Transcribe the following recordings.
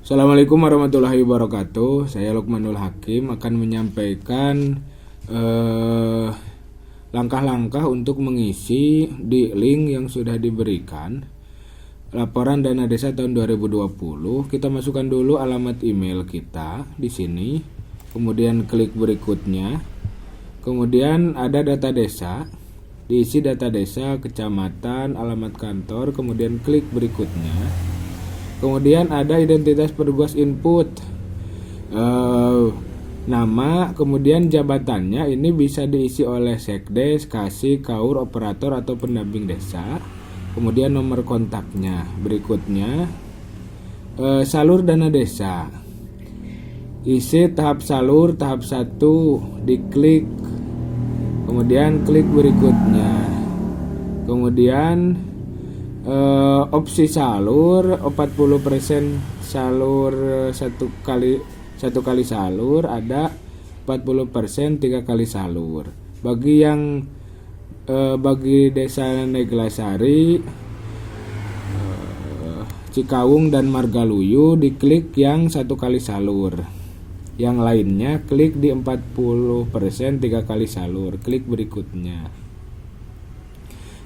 Assalamualaikum warahmatullahi wabarakatuh. Saya Lukmanul Hakim akan menyampaikan langkah-langkah untuk mengisi di link yang sudah diberikan laporan dana desa tahun 2020. Kita masukkan dulu alamat email kita di sini, kemudian klik berikutnya. Kemudian ada data desa, diisi data desa, kecamatan, alamat kantor, kemudian klik berikutnya. Kemudian ada identitas petugas input, nama, kemudian jabatannya ini bisa diisi oleh sekdes, kasih, kaur, operator atau pendamping desa. Kemudian nomor kontaknya. Berikutnya salur dana desa, isi tahap salur tahap 1, diklik, kemudian klik berikutnya. Kemudian opsi salur 40% salur satu kali salur, ada 40% 3 kali salur. Bagi desa Neglasari, Cikawung dan Margaluyu diklik yang 1 kali salur. Yang lainnya klik di 40% 3 kali salur, klik berikutnya.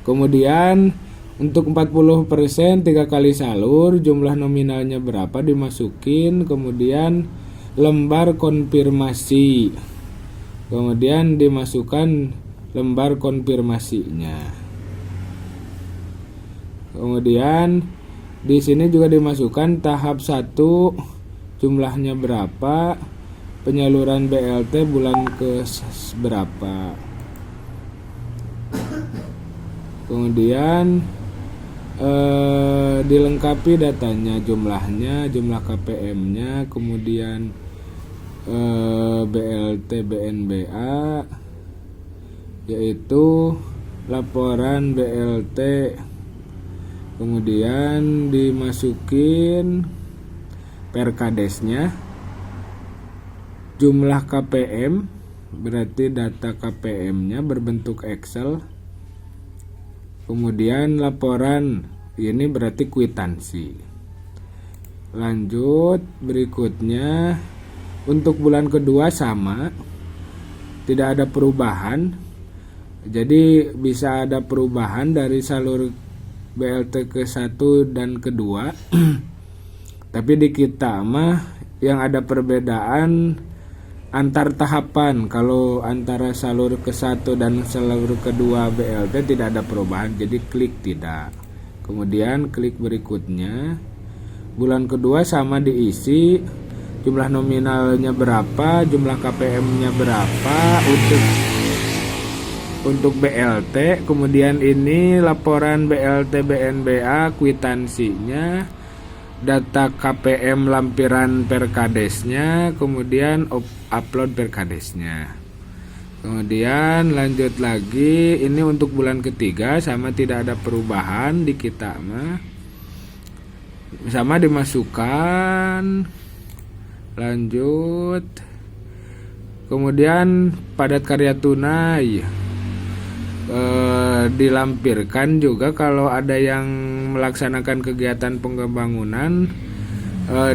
Kemudian untuk 40% 3 kali salur, jumlah nominalnya berapa dimasukin, kemudian lembar konfirmasi, kemudian dimasukkan lembar konfirmasinya. Kemudian di sini juga dimasukkan tahap 1, jumlahnya berapa, penyaluran BLT bulan ke berapa. Kemudian dilengkapi datanya, jumlahnya, jumlah KPM-nya, kemudian BLT BNBA, yaitu laporan BLT, kemudian dimasukin perkadesnya, jumlah KPM, berarti data KPM-nya berbentuk Excel. Kemudian laporan, ini berarti kwitansi. Lanjut, berikutnya untuk bulan kedua sama, tidak ada perubahan. Jadi bisa ada perubahan dari salur BLT ke 1 dan kedua. Tapi di kita mah yang ada perbedaan antar tahapan. Kalau antara salur ke-1 dan salur kedua BLT tidak ada perubahan, jadi klik tidak. Kemudian klik berikutnya. Bulan kedua sama diisi, jumlah nominalnya berapa, jumlah KPM-nya berapa untuk BLT. Kemudian ini laporan BLT BNBA, kwitansinya, data KPM lampiran perkadesnya, kemudian upload perkadesnya. Kemudian lanjut lagi, ini untuk bulan ketiga sama, tidak ada perubahan di kita mah, sama dimasukkan. Lanjut, kemudian padat karya tunai dilampirkan juga kalau ada yang melaksanakan kegiatan pembangunan,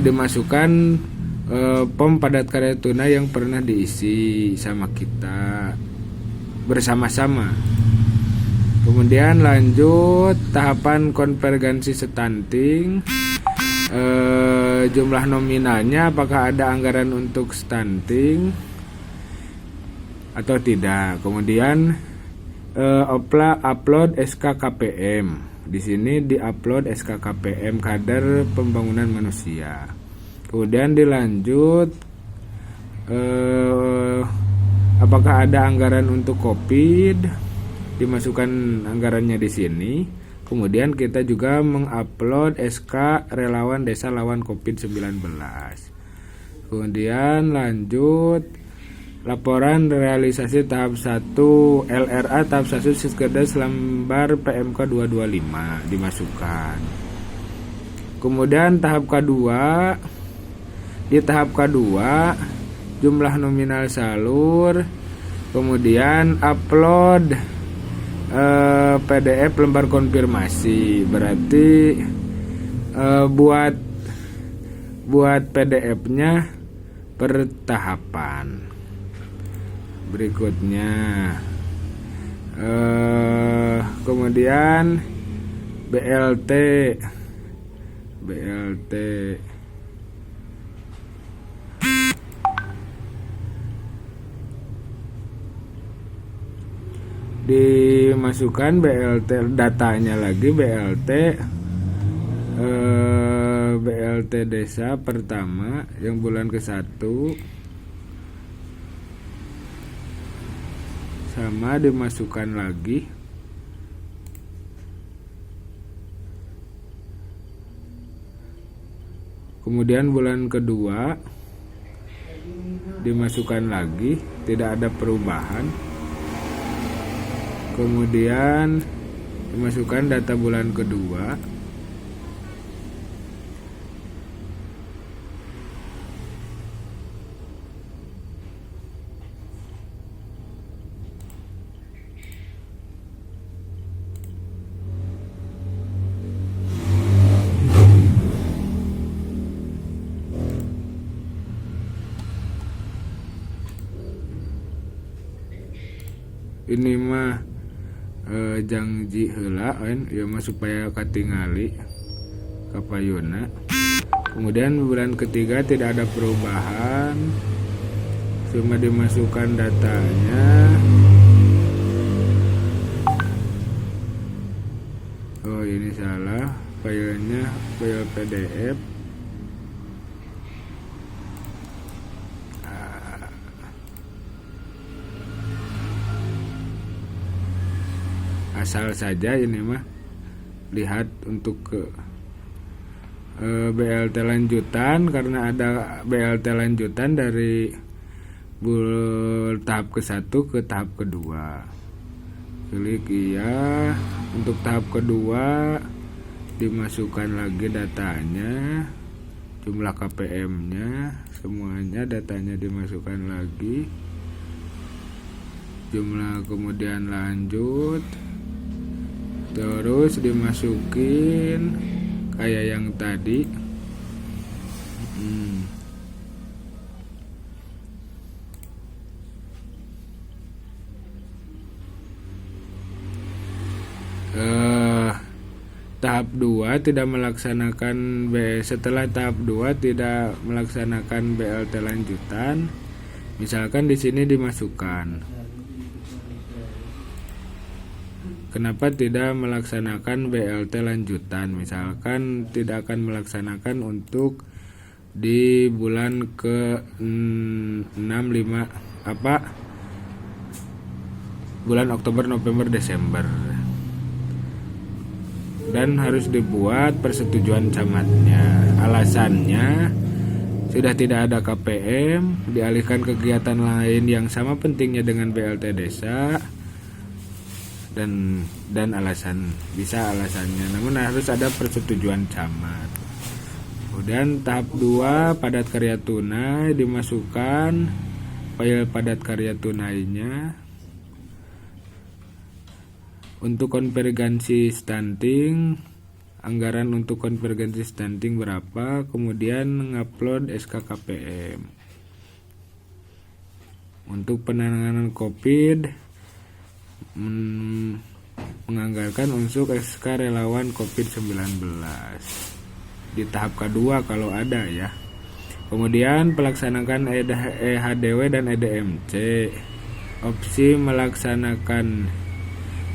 dimasukkan pom padat karya tunai yang pernah diisi sama kita bersama-sama. Kemudian lanjut tahapan konvergensi stunting, jumlah nominalnya, apakah ada anggaran untuk stunting atau tidak. Kemudian upload SK KPM. Di sini diupload SK KPM kader pembangunan manusia. Kemudian dilanjut, apakah ada anggaran untuk COVID, dimasukkan anggarannya di sini. Kemudian kita juga mengupload SK relawan desa lawan COVID-19. Kemudian lanjut, laporan realisasi tahap 1 LRA tahap 1 Siskedes lembar PMK 225 dimasukkan. Kemudian tahap kedua, di tahap kedua jumlah nominal salur, kemudian upload PDF lembar konfirmasi. Berarti buat PDF-nya per tahapan. Berikutnya kemudian BLT dimasukkan BLT datanya lagi, BLT desa pertama yang bulan ke-1 sama dimasukkan lagi. Kemudian bulan kedua dimasukkan lagi, tidak ada perubahan. Kemudian dimasukkan data bulan kedua. Ini mah janji heula ya mah supaya katingali kapayuna. Kemudian bulan ketiga tidak ada perubahan, cuma dimasukkan datanya. Oh ini salah, filenya file PDF. Asal saja ini mah lihat untuk ke BLT lanjutan, karena ada BLT lanjutan dari tahap ke-1 ke tahap kedua. Klik iya. Untuk tahap kedua dimasukkan lagi datanya, jumlah KPM-nya, semuanya datanya dimasukkan lagi, jumlah, kemudian lanjut. Terus dimasukin kayak yang tadi. Tahap 2 tidak melaksanakan setelah tahap 2 tidak melaksanakan BLT lanjutan. Misalkan di sini dimasukkan. Kenapa tidak melaksanakan BLT lanjutan? Misalkan tidak akan melaksanakan untuk di bulan ke-6, 5 bulan Oktober, November, Desember, dan harus dibuat persetujuan camatnya. Alasannya sudah tidak ada KPM, dialihkan kegiatan lain yang sama pentingnya dengan BLT desa, dan alasan bisa alasannya, namun harus ada persetujuan camat. Kemudian tahap 2 padat karya tunai, dimasukkan file padat karya tunainya. Untuk konvergensi stunting, anggaran untuk konvergensi stunting berapa, kemudian ngupload SK KPM. Untuk penanganan COVID menganggarkan untuk SK relawan COVID-19 di tahap kedua kalau ada ya. Kemudian pelaksanakan EHDW dan EDMC. Opsi melaksanakan,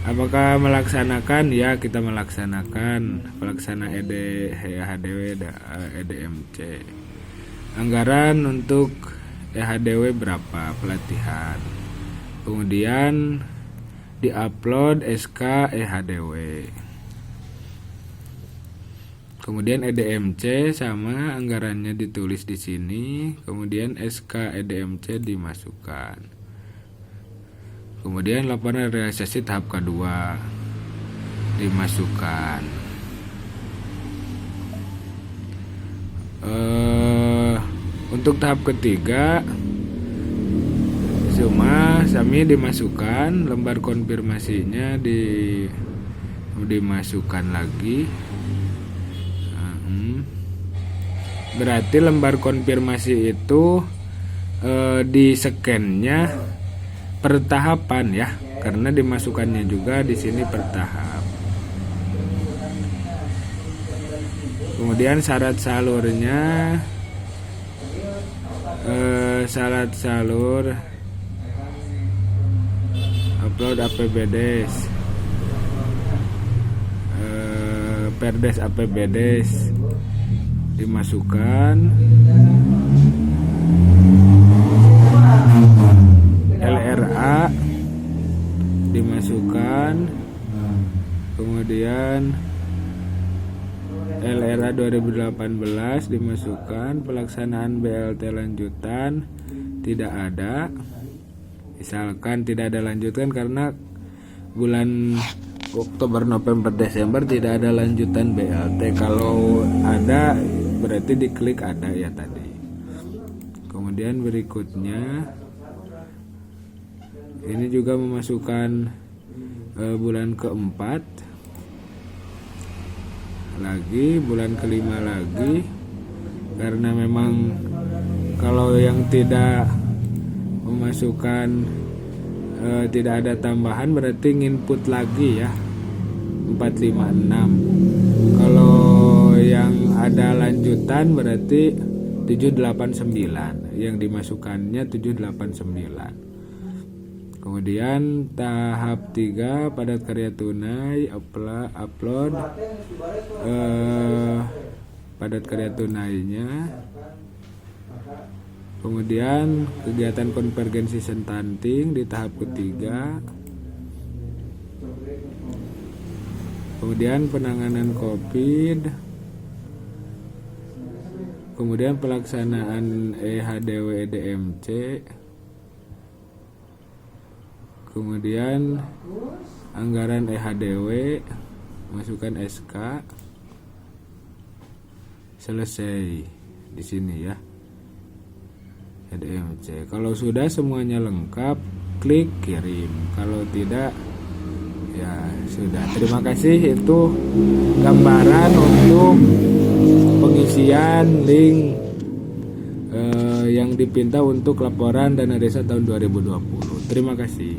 apakah melaksanakan? Ya, kita melaksanakan pelaksana EHDW dan EDMC. Anggaran untuk EHDW berapa? Pelatihan. Kemudian diupload SK EHDW. Kemudian EDMC sama anggarannya ditulis di sini. Kemudian SK EDMC dimasukkan. Kemudian laporan realisasi tahap kedua dimasukkan. Untuk tahap ketiga semua sami dimasukkan, lembar konfirmasinya dimasukkan lagi. Berarti lembar konfirmasi itu di scan-nya per tahapan ya, karena dimasukkannya juga di sini per tahap. Kemudian syarat salurnya, syarat salur upload APBDes, Perdes APBDes dimasukkan, LRA dimasukkan, kemudian LRA 2018 dimasukkan, pelaksanaan BLT lanjutan tidak ada, misalkan tidak ada lanjutan karena bulan Oktober, November, Desember tidak ada lanjutan BLT. Kalau ada berarti diklik ada ya tadi. Kemudian berikutnya ini juga memasukkan bulan keempat lagi, bulan kelima lagi, karena memang kalau yang tidak memasukkan tidak ada tambahan berarti nginput lagi ya 456. Kalau yang ada lanjutan berarti 789, yang dimasukkannya 789. Kemudian tahap 3 padat karya tunai, upload padat karya tunainya. Kemudian kegiatan konvergensi stunting di tahap ketiga. Kemudian penanganan COVID. Kemudian pelaksanaan EHDW EDMC. Kemudian anggaran EHDW, masukkan SK. Selesai di sini ya. EDMC. Kalau sudah semuanya lengkap, klik kirim. Kalau tidak, ya sudah. Terima kasih, itu gambaran untuk pengisian link yang dipinta untuk laporan dana desa tahun 2020. Terima kasih.